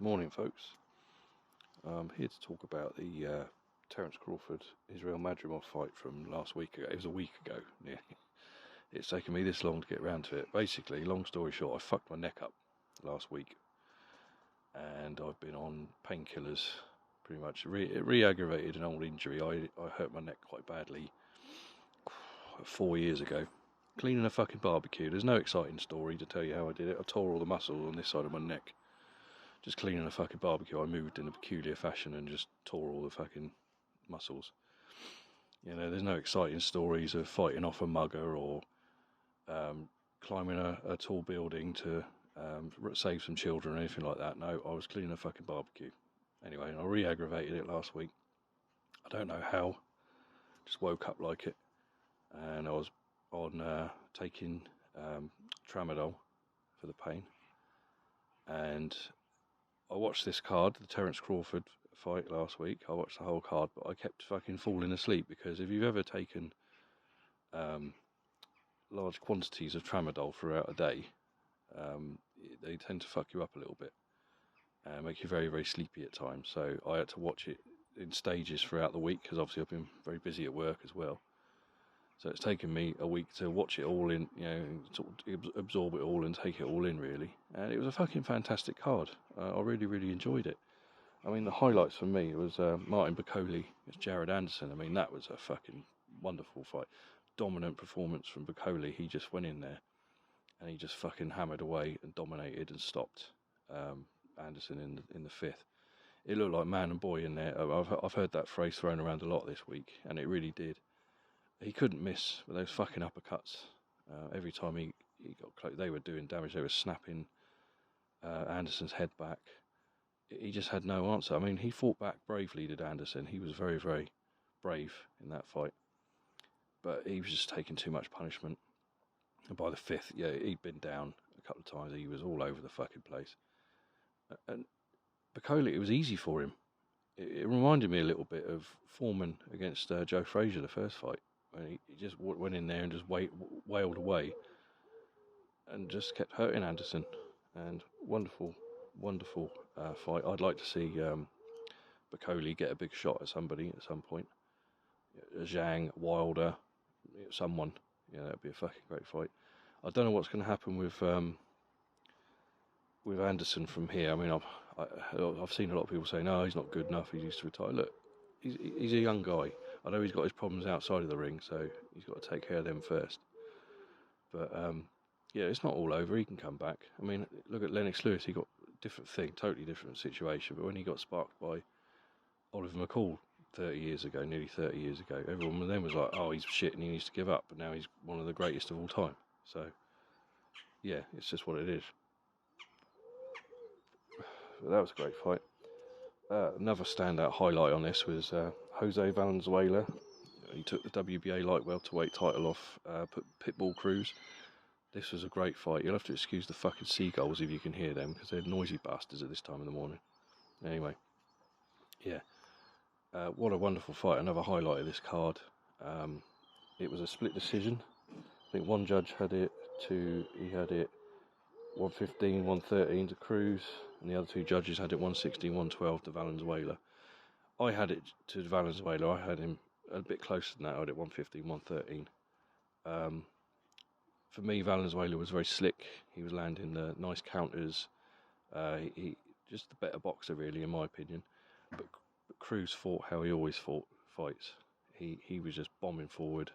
Morning, folks. I'm here to talk about the Terence Crawford Israil Madrimov fight from last week ago. It was a week ago. Yeah. It's taken me this long to get around to it. Basically, long story short, I fucked my neck up last week, and I've been on painkillers pretty much. It re-aggravated an old injury. I hurt my neck quite badly 4 years ago, cleaning a fucking barbecue. There's no exciting story to tell you how I did it. I tore all the muscle on this side of my neck. Just cleaning a fucking barbecue. I moved in a peculiar fashion and just tore all the fucking muscles. You know, there's no exciting stories of fighting off a mugger or climbing a tall building to save some children or anything like that. No, I was cleaning a fucking barbecue. Anyway, I re-aggravated it last week. I don't know how. Just woke up like it. And I was on taking tramadol for the pain. And I watched this card, the Terence Crawford fight last week. I watched the whole card, but I kept fucking falling asleep because if you've ever taken large quantities of tramadol throughout a day, they tend to fuck you up a little bit and make you very, very sleepy at times. So I had to watch it in stages throughout the week because obviously I've been very busy at work as well. So it's taken me a week to watch it all in, you know, sort of absorb it all and take it all in, really. And it was a fucking fantastic card. I really, really enjoyed it. I mean, the highlights for me was Martin Bakole against Jared Anderson. I mean, that was a fucking wonderful fight. Dominant performance from Bakole. He just went in there and he just fucking hammered away and dominated and stopped Anderson in the fifth. It looked like man and boy in there. I've heard that phrase thrown around a lot this week, and it really did. He couldn't miss with those fucking uppercuts. Every time he got close, they were doing damage. They were snapping Anderson's head back. He just had no answer. I mean, he fought back bravely, did Anderson. He was very, very brave in that fight. But he was just taking too much punishment. And by the fifth, yeah, he'd been down a couple of times. He was all over the fucking place. And Bakole, it was easy for him. It reminded me a little bit of Foreman against Joe Frazier, the first fight. When he just went in there and just wailed away and just kept hurting Anderson. And wonderful, wonderful fight. I'd like to see Bakole get a big shot at somebody at some point. Zhang, Wilder, someone. Yeah, that'd be a fucking great fight. I don't know what's going to happen with Anderson from here. I mean, I've seen a lot of people saying, "No, he's not good enough. He needs to retire." Look, he's a young guy. I know he's got his problems outside of the ring, so he's got to take care of them first. But yeah, it's not all over. He can come back. I mean, look at Lennox Lewis. He got a different thing, totally different situation. But when he got sparked by Oliver McCall 30 years ago, nearly 30 years ago, everyone then was like, "Oh, he's shit and he needs to give up." But now he's one of the greatest of all time. So yeah, it's just what it is. But that was a great fight. Another standout highlight on this was Jose Valenzuela. He took the WBA Light-Welterweight title off Pitbull Cruz. This was a great fight. You'll have to excuse the fucking seagulls if you can hear them, because they're noisy bastards at this time of the morning. Anyway, yeah. What a wonderful fight. Another highlight of this card. It was a split decision. I think one judge had it 115, 113 to Cruz, and the other two judges had it 116, 112 to Valenzuela. I had it to Valenzuela. I had him a bit closer than that. I had it 115, 113. For me, Valenzuela was very slick. He was landing nice counters. He just a better boxer, really, in my opinion. But Cruz fought how he always fights. He was just bombing forward,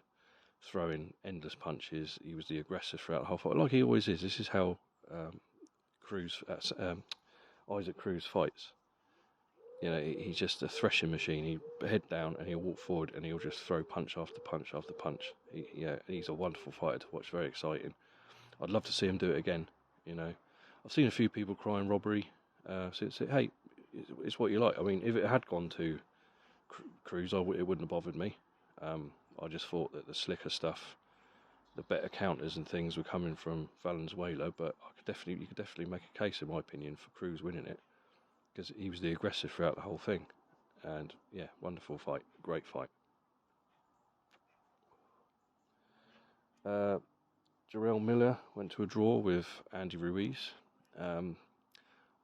throwing endless punches. He was the aggressor throughout the whole fight, like he always is. This is how Isaac Cruz fights. You know, he's just a threshing machine. He head down and he'll walk forward and he'll just throw punch after punch after punch. He's a wonderful fighter to watch. Very exciting. I'd love to see him do it again. You know, I've seen a few people crying robbery since it. Hey, it's what you like. I mean, if it had gone to Cruz, it wouldn't have bothered me. I just thought that the slicker stuff, the better counters and things were coming from Valenzuela, but you could definitely make a case, in my opinion, for Cruz winning it, because he was the aggressor throughout the whole thing. And yeah, wonderful fight, great fight. Jarrell Miller went to a draw with Andy Ruiz.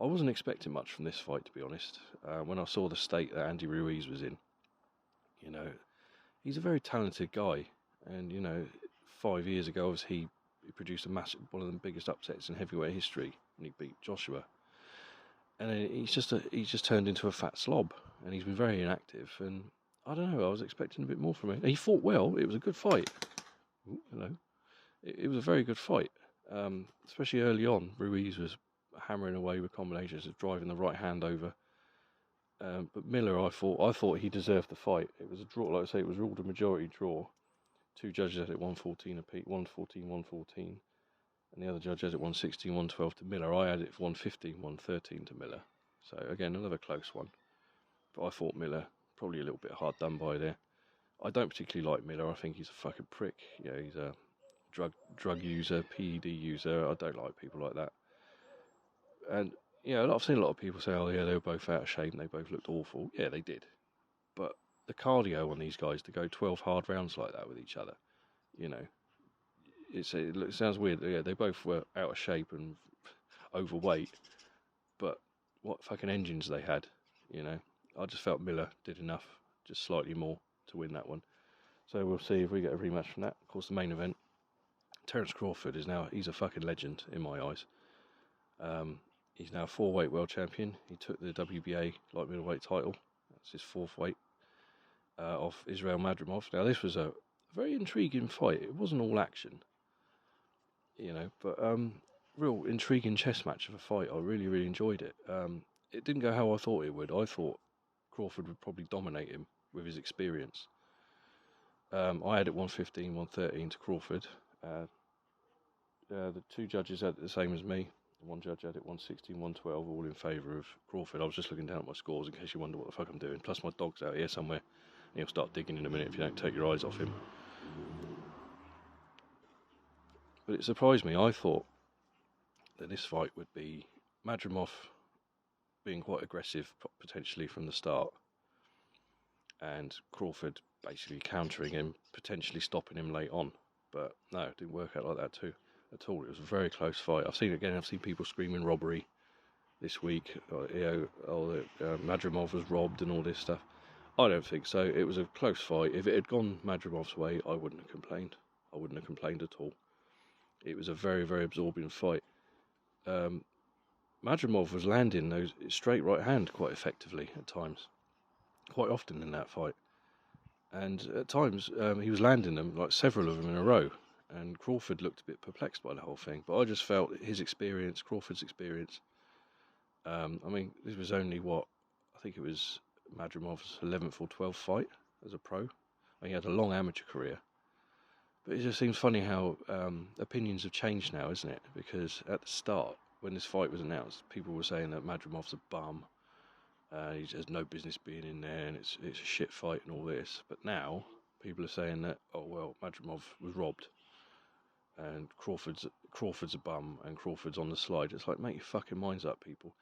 I wasn't expecting much from this fight, to be honest. When I saw the state that Andy Ruiz was in, you know, he's a very talented guy, and 5 years ago, obviously, he produced one of the biggest upsets in heavyweight history when he beat Joshua, and then he's just turned into a fat slob, and he's been very inactive. And I don't know, I was expecting a bit more from him. He fought well; it was a good fight. It was a very good fight, especially early on. Ruiz was hammering away with combinations, driving the right hand over. But Miller, I thought he deserved the fight. It was a draw, like I say, it was ruled a majority draw. Two judges had it 114 apiece, 114, and the other judge had it 116, 112 to Miller. I had it 115, 113 to Miller. So again, another close one. But I thought Miller probably a little bit hard done by there. I don't particularly like Miller. I think he's a fucking prick. Yeah, he's a drug user, PED user. I don't like people like that. And I've seen a lot of people say, "Oh yeah, they were both out of shape and they both looked awful." Yeah, they did. But the cardio on these guys to go 12 hard rounds like that with each other, it sounds weird. Yeah, they both were out of shape and overweight, but what fucking engines they had, I just felt Miller did enough, just slightly more to win that one. So we'll see if we get a rematch from that. Of course, the main event, Terence Crawford he's a fucking legend in my eyes. He's now a 4-weight world champion. He took the WBA Light-Middleweight title. That's his 4th weight off Israil Madrimov. Now, this was a very intriguing fight. It wasn't all action, but real intriguing chess match of a fight. I really, really enjoyed it. It didn't go how I thought it would. I thought Crawford would probably dominate him with his experience. I had it 115, 113 to Crawford. The two judges had it the same as me. One judge had it 116, 112, all in favour of Crawford. I was just looking down at my scores in case you wonder what the fuck I'm doing. Plus my dog's out here somewhere. And he'll start digging in a minute if you don't take your eyes off him. But it surprised me. I thought that this fight would be Madrimov being quite aggressive potentially from the start, and Crawford basically countering him, potentially stopping him late on. But no, it didn't work out like that at all. It was a very close fight. I've seen people screaming robbery this week. Madrimov was robbed and all this stuff. I don't think so. It was a close fight. If it had gone Madrimov's way, I wouldn't have complained. I wouldn't have complained at all. It was a very, very absorbing fight. Madrimov was landing those straight right hand quite effectively at times, quite often in that fight. And at times he was landing them, like several of them in a row. And Crawford looked a bit perplexed by the whole thing. But I just felt Crawford's experience. This was only I think it was Madrimov's 11th or 12th fight as a pro. He had a long amateur career. But it just seems funny how opinions have changed now, isn't it? Because at the start, when this fight was announced, people were saying that Madrimov's a bum. He has no business being in there, and it's a shit fight and all this. But now people are saying that, Madrimov was robbed, and Crawford's a bum, and Crawford's on the slide. It's like, make your fucking minds up, people.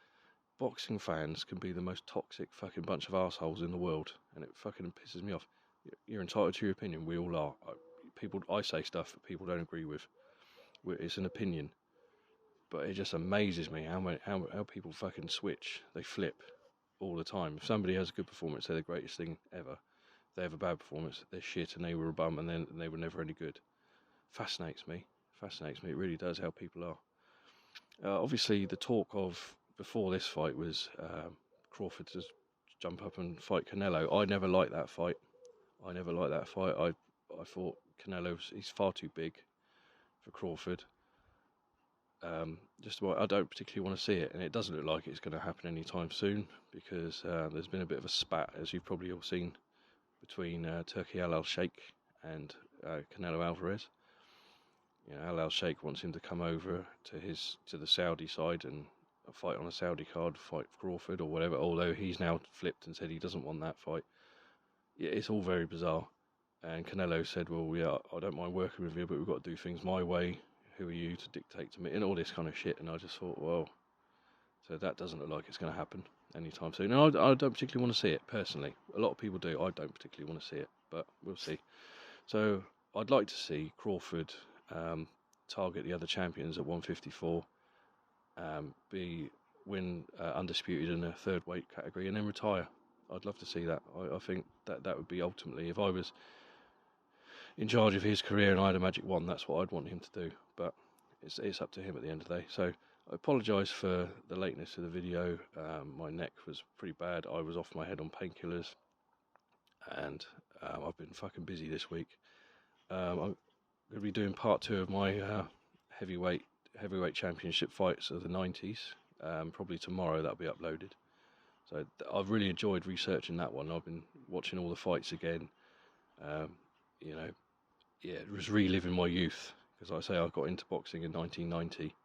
Boxing fans can be the most toxic fucking bunch of assholes in the world, and it fucking pisses me off. You're entitled to your opinion. We all are. I say stuff that people don't agree with. It's an opinion, but it just amazes me how people fucking switch. They flip all the time. If somebody has a good performance, they're the greatest thing ever. If they have a bad performance, they're shit and they were a bum and then they were never any good. Fascinates me. It really does how people are. Obviously, the talk of before this fight was Crawford to jump up and fight Canelo. I never liked that fight. I thought he's far too big for Crawford. I don't particularly want to see it, and it doesn't look like it's going to happen anytime soon because there's been a bit of a spat, as you've probably all seen, between Turki Al-Sheikh and Canelo Alvarez. Al-Sheikh wants him to come over to the Saudi side and fight on a Saudi card, fight Crawford or whatever, although he's now flipped and said he doesn't want that fight. Yeah, it's all very bizarre. And Canelo said, well, yeah, I don't mind working with you, but we've got to do things my way. Who are you to dictate to me? And all this kind of shit. And I just thought, well, so that doesn't look like it's going to happen anytime soon. And I don't particularly want to see it, personally. A lot of people do. I don't particularly want to see it, but we'll see. So I'd like to see Crawford target the other champions at 154, be win undisputed in a third weight category, and then retire. I'd love to see that. I think that would be ultimately, if I was in charge of his career and I had a magic wand, that's what I'd want him to do. But it's up to him at the end of the day. So I apologise for the lateness of the video. My neck was pretty bad. I was off my head on painkillers, and I've been fucking busy this week. I'm going to be doing part 2 of my heavyweight championship fights of the 90s. Probably tomorrow that'll be uploaded. So I've really enjoyed researching that one. I've been watching all the fights again. You know, yeah, it was reliving my youth, because like I say, I got into boxing in 1990,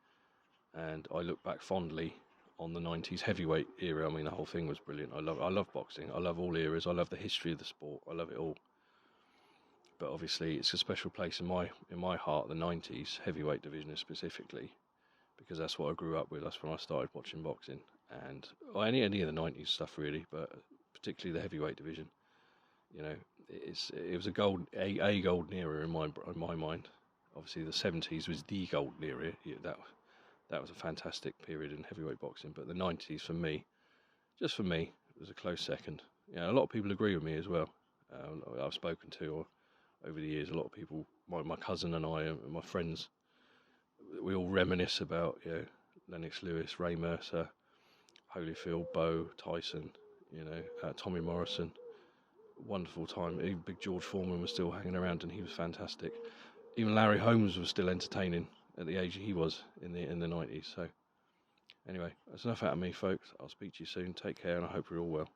and I look back fondly on the 90s heavyweight era. I mean, the whole thing was brilliant. I love boxing. I love all eras. I love the history of the sport. I love it all. But obviously, it's a special place in my heart, the 90s heavyweight division specifically, because that's what I grew up with. That's when I started watching boxing, and any of the 90s stuff really, but particularly the heavyweight division. You know, it was a golden era in my mind. Obviously, the 70s was the golden era. That was a fantastic period in heavyweight boxing. But the 90s, for me, was a close second. You know, a lot of people agree with me as well. I've spoken to over the years, a lot of people, my cousin and I, and my friends, we all reminisce about, you know, Lennox Lewis, Ray Mercer, Holyfield, Bo, Tyson, you know, Tommy Morrison. Wonderful time. Even Big George Foreman was still hanging around, and he was fantastic. Even Larry Holmes was still entertaining at the age he was in the 90s. So anyway, that's enough out of me, folks. I'll speak to you soon. Take care, and I hope you're all well.